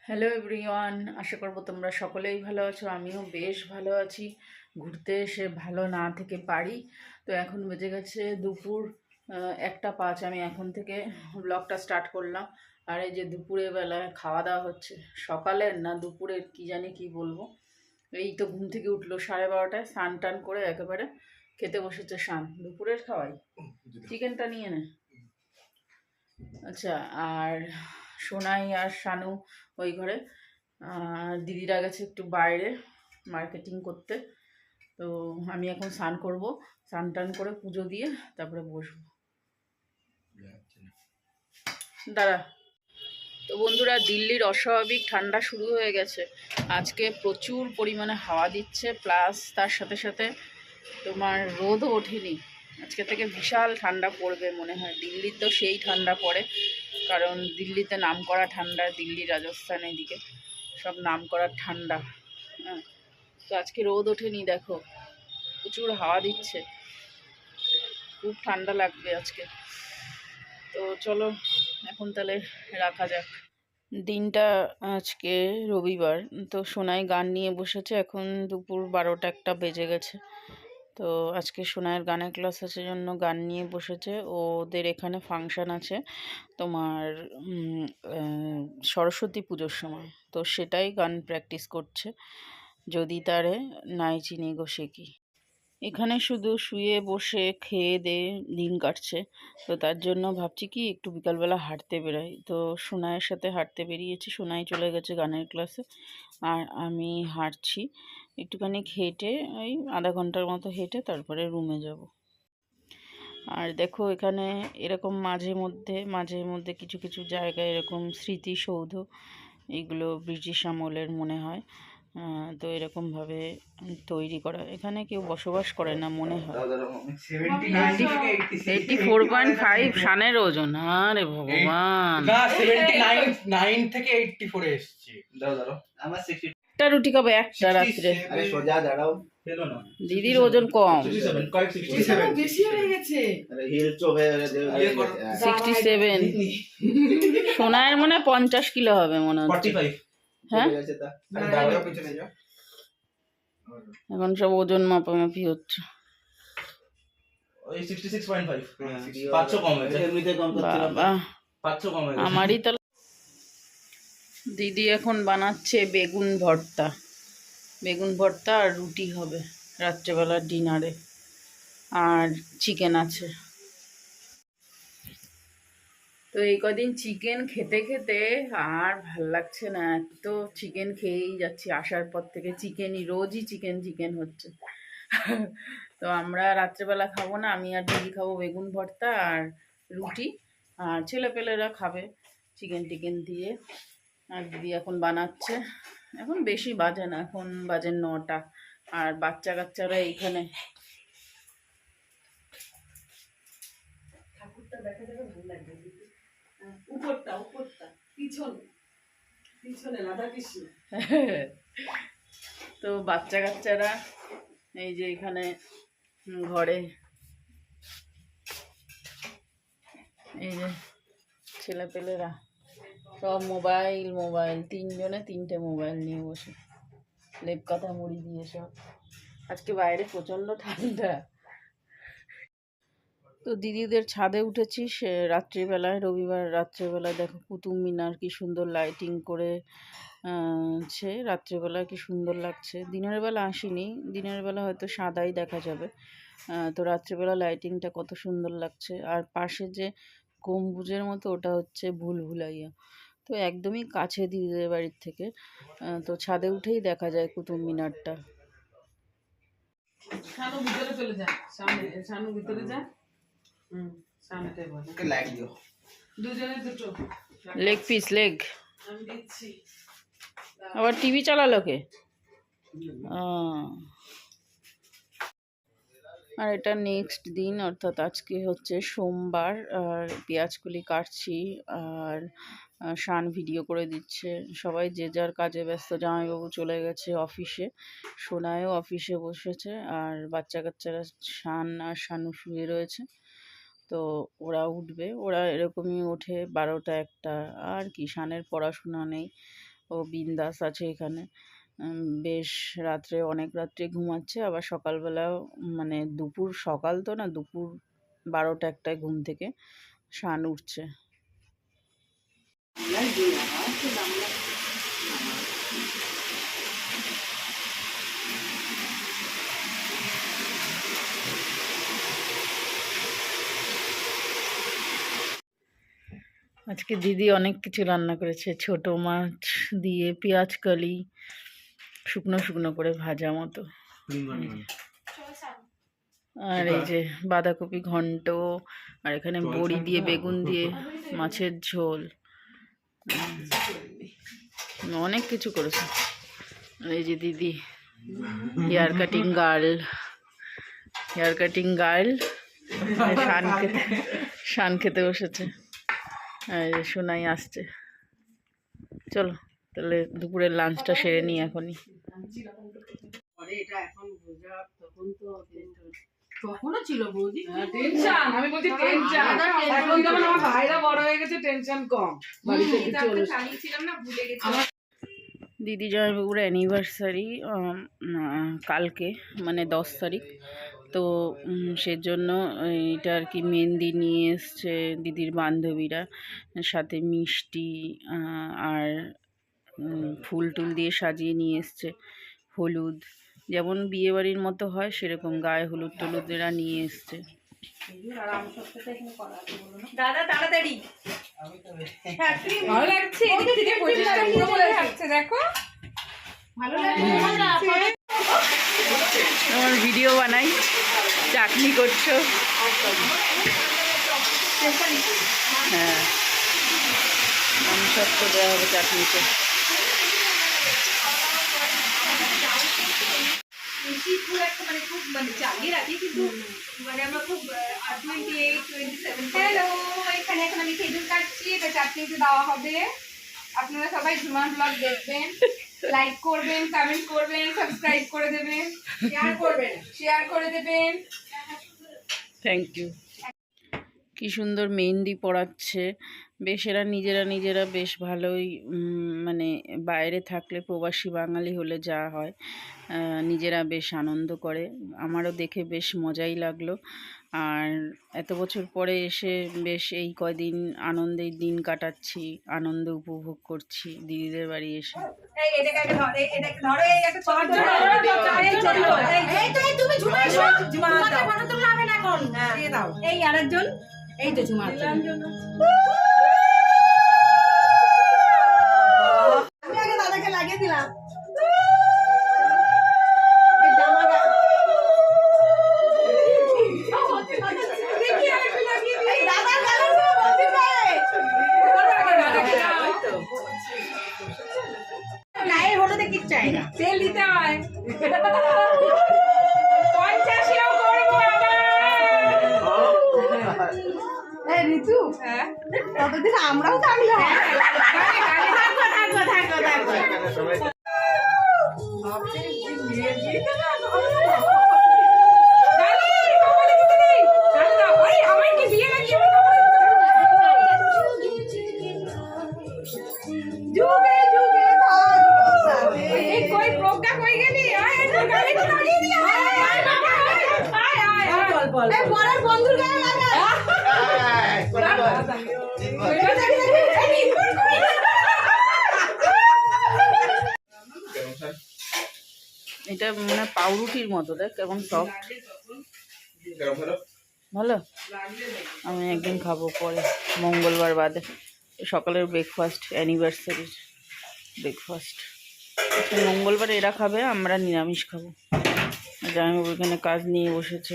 Hello everyone, আশা করব তোমরা সকলেই ভালো আছো। আমিও বেশ ভালো আছি। ঘুরতে এসে ভালো না থেকে পারি। তো এখন বেজে গেছে দুপুর 1:05। আমি এখন থেকে ব্লগটা স্টার্ট করলাম। আর এই যে দুপুরের বেলায় খাওয়া দাওয়া হচ্ছে, সকালের না দুপুরের কি জানি কি বলবো। এই তো ঘুম থেকে উঠলো 12:30টায়, স্নান টান করে একেবারে খেতে বসেছে শান। দুপুরের খাওয়াই চিকেনটা নিয়ে নে। আচ্ছা, আর সোনাই আর শানু ওই ঘরে, দিদিরা গেছে একটু বাইরে মার্কেটিং করতে। তো আমি এখন স্নান করবো, স্নান টান করে পুজো দিয়ে তারপরে বসবো। দাঁড়া। তো বন্ধুরা, দিল্লির অস্বাভাবিক ঠান্ডা শুরু হয়ে গেছে। আজকে প্রচুর পরিমাণে হাওয়া দিচ্ছে, প্লাস তার সাথে সাথে তোমার রোদও ওঠেনি। আজকে থেকে বিশাল ঠান্ডা পড়বে মনে হয়। দিল্লির তো সেই ঠান্ডা পড়ে, কারণ দিল্লিতে নামকরা ঠান্ডা, দিল্লি রাজস্থান এদিকে সব নামকরা ঠান্ডা। হ্যাঁ, তো আজকে রোদ ওঠেনি, দেখো প্রচুর হাওয়া দিচ্ছে, খুব ঠান্ডা লাগবে আজকে। তো চলো এখন তাহলে রাখা যাক। দিনটা আজকে রবিবার। তো সোনাই গান নিয়ে বসেছে, এখন দুপুর 12টা-1টা বেজে গেছে। তো আজকে সোনাইয়ের গানের ক্লাস আছে জন্য গান নিয়ে বসেছে। ওদের এখানে ফাংশান আছে তোমার সরস্বতী পুজোর সময়, তো সেটাই গান প্র্যাকটিস করছে। যদি তারে নাই চিনি গো সে কি। এখানে শুধু শুয়ে বসে খেয়ে দিয়ে দিন কাটছে। তো তার জন্য ভাবছি কি একটু বিকালবেলা হাঁটতে বেরোই। তো সোনাইয়ের সাথে হাঁটতে বেরিয়েছি, সোনাই চলে গেছে গানের ক্লাসে, আর আমি হাঁটছি একটুখানি হেঁটে, ওই আধা ঘন্টার মতো হেঁটে তারপরে রুমে যাব। আর দেখো এখানে এরকম মাঝে মধ্যে কিছু কিছু জায়গায় এরকম স্মৃতিসৌধ, এগুলো ব্রিটিশ আমলের মনে হয়। তো এরকমভাবে তৈরি করা। এখানে কেউ বসবাস করে না মনে হয়। 84.5 শানের ওজন। আরে ভগবান, একটা রুটি খাবো একটা রাত্রে। দিদির ওজন কম, 67। সোনায়ের মনে হয় 50 কিলো হবে মনে হচ্ছে। হ্যাঁ, এখন সব ওজন মাপামাপি হচ্ছে। বাবা, আমারই তাহলে। দিদি এখন বানাচ্ছে বেগুন ভর্তা। বেগুন ভর্তা আর রুটি হবে রাত্রেবেলার ডিনারে, আর চিকেন আছে। তো এই কদিন চিকেন খেতে খেতে আর ভাল লাগছে না, এত চিকেন খেয়েই যাচ্ছি। আসার পর থেকে চিকেনই, রোজই চিকেন চিকেন হচ্ছে। তো আমরা রাত্রেবেলা খাবো না, আমি আর দিদি খাবো বেগুন ভর্তা আর রুটি, আর ছেলেপেলেরা খাবে চিকেন টিকেন দিয়ে। আর দিদি এখন বানাচ্ছে। এখন বেশি বাজে না, এখন বাজে 9টা। আর বাচ্চা কাচ্চারা এইখানে। ঠাকুরটা দেখা যাবে, ভালো লাগবে। উপরটা উপরটা পিছনে পিছনে রাধা কৃষ্ণ। তো বাচ্চা কাচ্চারা এই যে এখানে ঘরে, এই যে ছেলেপেলেরা সব মোবাইল মোবাইল, তিনজনে তিনটে মোবাইল নিয়ে বসে লেপ কাঁথা মুড়ি দিয়ে সব। আজকে বাইরে প্রচণ্ড ঠান্ডা। তো দিদিদের ছাদে উঠেছি সে রাত্রিবেলায়, রবিবার রাত্রিবেলায়। দেখো কুতুব মিনার কি সুন্দর লাইটিং করে রাত্রিবেলা কি সুন্দর লাগছে। দিনের বেলা আসিনি, দিনের বেলা হয়তো সাদাই দেখা যাবে। তো রাত্রিবেলা লাইটিংটা কত সুন্দর লাগছে। আর পাশে যে গম্বুজের মতো, ওটা হচ্ছে ভুলভুলাইয়া। তো একদমই কাছে দিদিদের বাড়ির থেকে। তো ছাদে উঠেই দেখা যায় কুতুব মিনারটা। শানু ভিতরে চলে যা, শানু ভিতরে যা। Leg piece, leg. আবার টিভি চালালো কে? আর এটা নেক্সট দিন, অর্থাৎ আজকে হচ্ছে সোমবার। আর পেঁয়াজকলি কাটছি, আর শান ভিডিও করে দিচ্ছে। সবাই যে যার কাজে ব্যস্ত। জামাইবাবু চলে গেছে অফিসে, সোনায়ও অফিসে বসেছে, আর বাচ্চা কাচ্চারা শান আর শানু শুয়ে রয়েছে। তো ওরা উঠবে, ওরা এরকমই ওঠে 12টা-1টা। আর কি, শানের পড়াশোনা নেই, ও ও বিন্দাস আছে এখানে। বেশ রাত্রে অনেক রাত্রে ঘুমাচ্ছে, আবার সকালবেলাও মানে দুপুর, সকাল তো না, দুপুর 12টা-1টায় ঘুম থেকে শান উঠছে। আজকে দিদি অনেক কিছু রান্না করেছে, ছোট মাছ দিয়ে পেঁয়াজ কালি শুকনো শুকনো করে ভাজা মতো, আর এই যে বাঁধাকপি ঘন্ট, আর এখানে বড়ি দিয়ে বেগুন দিয়ে মাছের ঝোল, অনেক কিছু করেছে। এই যে দিদি হেয়ার কাটিং গার্ল শান খেতে বসেছে। আর সোনাই আসছে। চলো তাহলে দুপুরের লাঞ্চটা সেরে নিই এখনই। তখনও ছিল বৌদি টেনশন, আমি বলছি টেনশন, এখন তো আমার ভাইরা বড় হয়ে গেছে, টেনশন কম। বাড়িতে চালিয়েছিলাম না, ভুলে গেছি। দিদি জামাইবাবুর অ্যানিভার্সারি কালকে, মানে 10 তারিখ, তো সেজন্য এটা আর কি মেহেন্দি নিয়ে এসছে দিদির বান্ধবীরা, সাথে মিষ্টি আর ফুল টুল দিয়ে সাজিয়ে নিয়ে এসছে, হলুদ, যেমন বিয়েবাড়ির মতো হয় সেরকম গায়ে হলুদ টলুদ এরা নিয়ে এসছে। দাদা তাড়াতাড়ি, ভালো লাগছে, এদিক থেকে পরিষ্কার পুরো বলে যাচ্ছে, দেখো ভালো লাগছে। আমার ভিডিও বানাই, চাটনি করছো? হ্যাঁ, আমি সব তো দেওয়া হবে চাটনিতে। চালিয়ে রাখি, কিন্তু মানে আমরা খুব 28, 27। হ্যালো, এখানে এখন আমি খেজুর কাটছি, এটা চাটনিতে দেওয়া হবে। আপনারা সবাই ঝুমান ব্লগ দেখবেন, লাইক করবেন, কমেন্ট করবেন, সাবস্ক্রাইব করে দেবেন, শেয়ার করে দেবেন। Thank you. কি সুন্দর মেহেন্দি পড়াচ্ছে, বেশ এরা নিজেরা বেশ ভালোই, মানে বাইরে থাকলে, প্রবাসী বাঙালি হলে যা হয়, নিজেরা বেশ আনন্দ করে। আমারও দেখে বেশ মজাই লাগলো। আর এত বছর পরে এসে বেশ এই কয়দিন আনন্দের দিন কাটাচ্ছি, আনন্দ উপভোগ করছি দিদিদের বাড়ি এসে। এই আরেকজন, এই তো ঝুমা, আমি আগে দাদাকে লাগিয়ে দিলাম। গায়ে হলুদে কি চাই না, তেল দিতে হয়। 50 করবো আবার। ঋতু, কতদিন আমরাও থাকলাম। বন্ধুর গায়ে লাগা এটা মানে পাউরুটির মতো, দেখ কেমন সফট, ভালো। আমি একদিন খাবো পরে, মঙ্গলবার বাদে। সকালের ব্রেকফাস্ট, অ্যানিভার্সারির ব্রেকফাস্ট। মঙ্গলবার এরা খাবে, আমরা নিরামিষ খাবো। জামাইবাবু এখানে কাজ নিয়ে বসেছে।